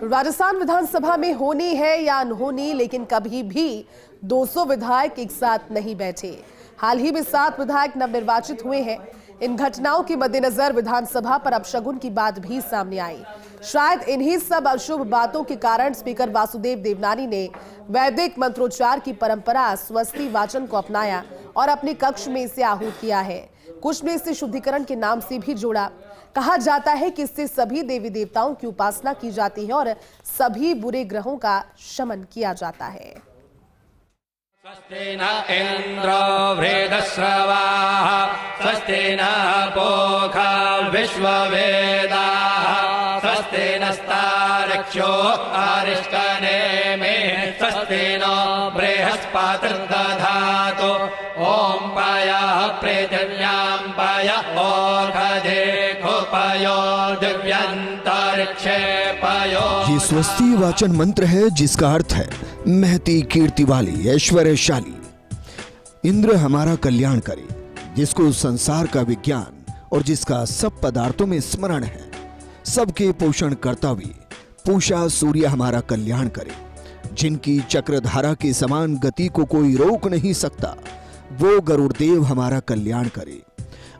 राजस्थान विधानसभा में होनी है या अनहोनी, लेकिन कभी भी 200 विधायक एक साथ नहीं बैठे। हाल ही में 7 विधायक नवनिर्वाचित हुए हैं। इन घटनाओं के मद्देनजर विधानसभा पर अपशगुन की बात भी सामने आई। शायद इन्हीं सब अशुभ बातों के कारण स्पीकर वासुदेव देवनानी ने वैदिक मंत्रोच्चार की परंपरा स्वस्ति वाचन को अपनाया और अपने कक्ष में इसे आहूत किया है। कुछ में इसे शुद्धिकरण के नाम से भी जोड़ा। कहा जाता है कि इससे सभी देवी देवताओं की उपासना की जाती है और सभी बुरे ग्रहों का शमन किया जाता है। स्वस्ति न इंद्रो वृद्धश्रवाः स्वस्ति न पूषा विश्ववेदाः स्वस्ति नस्तार्क्ष्यो अरिष्टनेमिः स्वस्ति नो बृहस्पतिर्दधातु ॐ पयः पृथिव्यां पयः ओषधे खुपयो दिव्यन्तरिक्षे पयो। ये स्वस्ति वाचन मंत्र है जिसका अर्थ है महती कीर्ति वाली ऐश्वर्यशाली। इंद्र हमारा कल्याण करे, जिसको संसार का विज्ञान और जिसका सब पदार्थों में स्मरण है, सबके पोषण करता हुए पूषा सूर्य हमारा कल्याण करे, जिनकी चक्रधारा के समान गति को कोई रोक नहीं सकता, वो गरुड़देव हमारा कल्याण करे।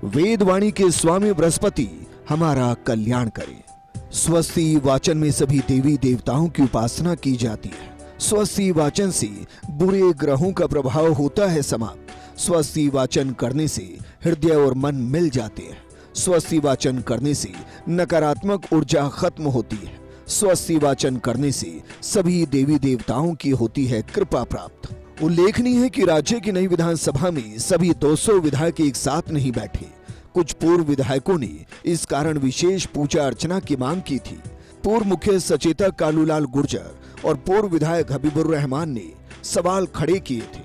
वेदवाणी के स्वामी बृहस्पति हमारा कल्याण करे। स्वस्ति वाचन में सभी देवी देवताओं की उपासना की जाती है। स्वस्ति वाचन से बुरे ग्रहों का प्रभाव होता है समाप्त। स्वस्ति वाचन करने से हृदय और मन मिल जाते हैं। स्वस्ति वाचन करने से नकारात्मक ऊर्जा खत्म होती है। स्वस्ति वाचन करने से सभी देवी देवताओं की होती है कृपा प्राप्त। उल्लेखनीय है कि राज्य की नई विधानसभा में सभी 200 विधायक एक साथ नहीं बैठे। कुछ पूर्व विधायकों ने इस कारण विशेष पूजा अर्चना की मांग की थी। पूर्व मुख्य सचेतक कालूलाल गुर्जर और पूर्व विधायक हबीबुर रहमान ने सवाल खड़े किए थे।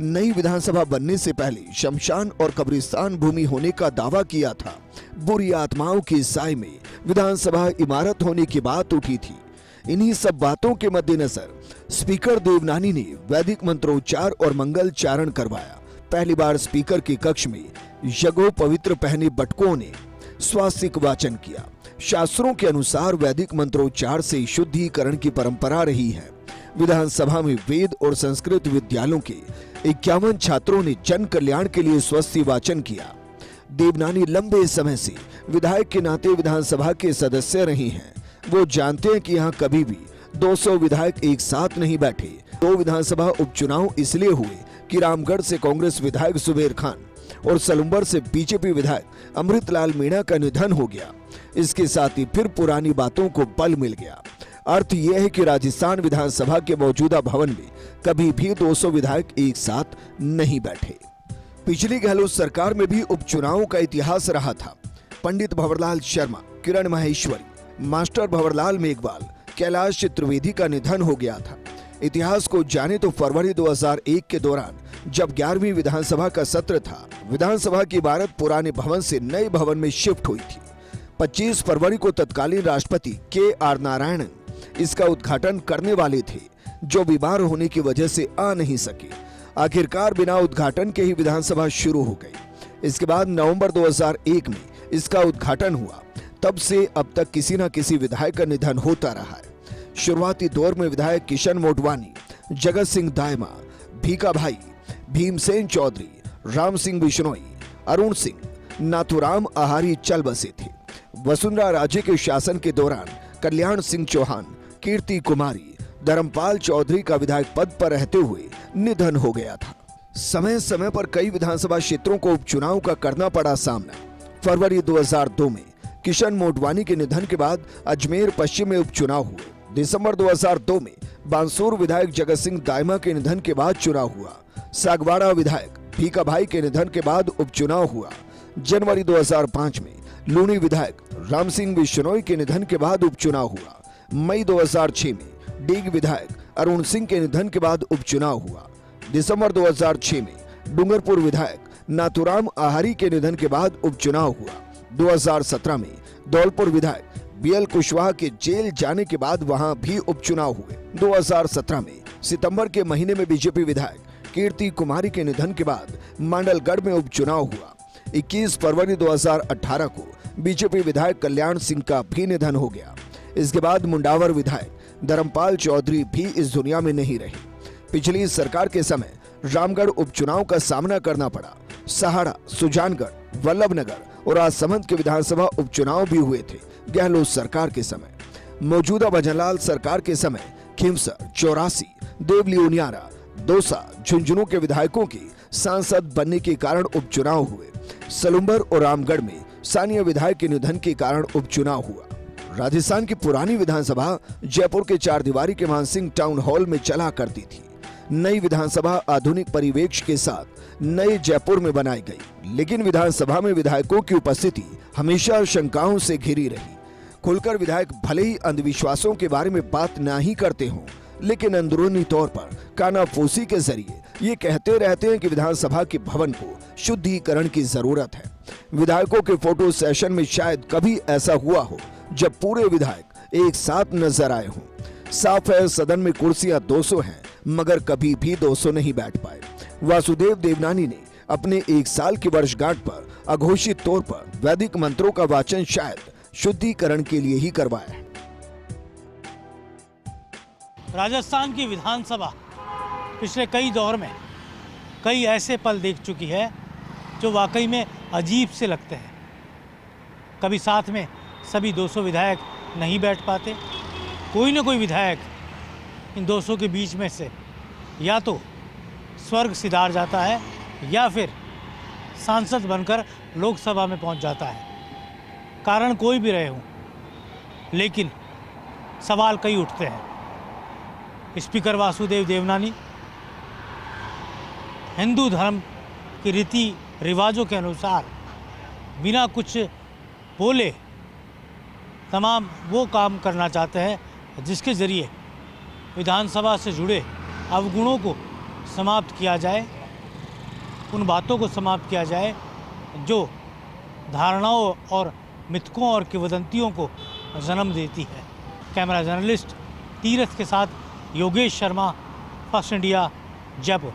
नई विधानसभा बनने से पहले शमशान और कब्रिस्तान भूमि होने का दावा किया था। बुरी आत्माओं के साए में विधानसभा इमारत होने की बात उठी थी। इन्हीं सब बातों के मद्देनजर स्पीकर देवनानी ने वैदिक मंत्रोच्चार और मंगल चारण करवाया। पहली बार स्पीकर के कक्ष में यज्ञो पवित्र पहने बटकों ने स्वास्तिक वाचन किया। शास्त्रों के अनुसार वैदिक मंत्रोच्चार से शुद्धिकरण की परंपरा रही है। विधानसभा में वेद और संस्कृत विद्यालयों के 51 छात्रों ने जन कल्याण के लिए स्वस्ति वाचन किया। देवनानी लंबे समय से विधायक के नाते विधानसभा के सदस्य रही हैं। वो जानते हैं कि यहाँ कभी भी 200 विधायक एक साथ नहीं बैठे। 2 विधानसभा उपचुनाव इसलिए हुए कि रामगढ़ से कांग्रेस विधायक सुबेर खान और सलुम्बर से बीजेपी विधायक अमृतलाल मीणा का निधन हो गया। इसके साथ ही फिर पुरानी बातों को बल मिल गया। अर्थ यह है कि राजस्थान विधानसभा के मौजूदा भवन में कभी भी 200 विधायक एक साथ नहीं बैठे। पिछली गहलोत सरकार में भी उपचुनावों का इतिहास रहा था। पंडित भंवरलाल शर्मा, किरण माहेश्वरी, मास्टर भंवरलाल मेघवाल, कैलाश चतुर्वेदी का निधन हो गया था। इतिहास को जाने तो फरवरी 2001 के दौरान जब 11वीं विधानसभा का सत्र था, विधानसभा की इमारत पुराने भवन से नए भवन में शिफ्ट हुई थी। 25 फरवरी को तत्कालीन राष्ट्रपति के.आर. नारायणन इसका उद्घाटन करने वाले थे, जो बीमार होने की वजह से आ नहीं सके। आखिरकार बिना उद्घाटन के ही विधानसभा शुरू हो गई। इसके बाद नवंबर 2001 में इसका उद्घाटन हुआ। तब से अब तक किसी न किसी विधायक का निधन होता रहा है। शुरुआती दौर में विधायक किशन मोटवानी, जगत सिंह दायमा, भीका भाई, भीमसेन चौधरी, राम सिंह बिश्नोई, अरुण सिंह, नाथुराम आहारी चल बसे थे। वसुंधरा राजे के शासन के दौरान कल्याण सिंह चौहान, कीर्ति कुमारी, धर्मपाल चौधरी का विधायक पद पर रहते हुए निधन हो गया था। समय समय पर कई विधानसभा क्षेत्रों को उपचुनाव का करना पड़ा सामना। फरवरी 2002 में किशन मोटवानी के निधन के बाद अजमेर पश्चिम में उपचुनाव हुए। दिसंबर 2002 में बांसुर विधायक जगत सिंह दायमा के निधन के बाद चुनाव हुआ। सागवाड़ा विधायक भीका भाई के निधन के बाद उपचुनाव हुआ। जनवरी 2005 में लूणी विधायक राम सिंह बिश्नोई के निधन के बाद उपचुनाव हुआ। मई 2006 में डीग विधायक अरुण सिंह के निधन के बाद उपचुनाव हुआ। दिसंबर 2006 में डूंगरपुर विधायक नाथुराम आहारी के निधन के बाद उपचुनाव हुआ। 2017 में धौलपुर विधायक बीएल कुशवाहा के जेल जाने के बाद वहां भी उपचुनाव हुए। 2017 में सितंबर के महीने में बीजेपी विधायक कीर्ति कुमारी के निधन के बाद मांडलगढ़ में उपचुनाव हुआ। 21 फरवरी 2018 को बीजेपी विधायक कल्याण सिंह का भी निधन हो गया। इसके बाद मुंडावर विधायक धर्मपाल चौधरी भी इस दुनिया में नहीं रहे। पिछली सरकार के समय रामगढ़ उपचुनाव का सामना करना पड़ा। सहाड़ा, सुजानगढ़, वल्लभनगर और राजसमंद के विधानसभा उपचुनाव भी हुए थे गहलोत सरकार के समय। मौजूदा भजनलाल सरकार के समय खीमसर, चौरासी, देवली उनियारा, दौसा, झुंझुनू के विधायकों की सांसद बनने के कारण उपचुनाव हुए। सलुम्बर और रामगढ़ में स्थानीय विधायक के निधन के कारण उपचुनाव हुआ। राजस्थान की पुरानी विधानसभा जयपुर के 4 दीवारी के मानसिंह टाउन हॉल में चला करती थी। नई विधानसभा आधुनिक परिवेश के साथ नए जयपुर में बनाई गई, लेकिन विधानसभा में विधायकों की उपस्थिति हमेशा शंकाओं से घिरी रही। खुलकर विधायक भले ही अंधविश्वासों के बारे में बात ना ही करते हों, लेकिन अंदरूनी तौर पर कानाफूसी के जरिए ये कहते रहते हैं कि विधानसभा के भवन को शुद्धिकरण की जरूरत है। विधायकों के फोटो सेशन में शायद कभी ऐसा हुआ हो जब पूरे विधायक एक साथ नजर आए हों। साफ है, सदन में कुर्सियां 200 हैं, मगर कभी भी 200 नहीं बैठ पाए। वासुदेव देवनानी ने अपने 1 साल की वर्षगांठ पर अघोषित तौर पर वैदिक मंत्रों का वाचन शायद शुद्धिकरण के लिए ही करवाया है। राजस्थान की विधानसभा पिछले कई दौर में कई ऐसे पल देख चुकी है जो वाकई में अजीब से लगते हैं। कभी साथ में सभी 200 विधायक नहीं बैठ पाते, कोई ना कोई विधायक इन 200 के बीच में से या तो स्वर्ग सिधार जाता है या फिर सांसद बनकर लोकसभा में पहुंच जाता है। कारण कोई भी रहे हो, लेकिन सवाल कई उठते हैं। स्पीकर वासुदेव देवनानी हिंदू धर्म की रीति रिवाजों के अनुसार बिना कुछ बोले तमाम वो काम करना चाहते हैं जिसके ज़रिए विधानसभा से जुड़े अवगुणों को समाप्त किया जाए, उन बातों को समाप्त किया जाए जो धारणाओं और मिथकों और किंवदंतियों को जन्म देती है। कैमरा जर्नलिस्ट तीरथ के साथ योगेश शर्मा, फर्स्ट इंडिया, जयपुर।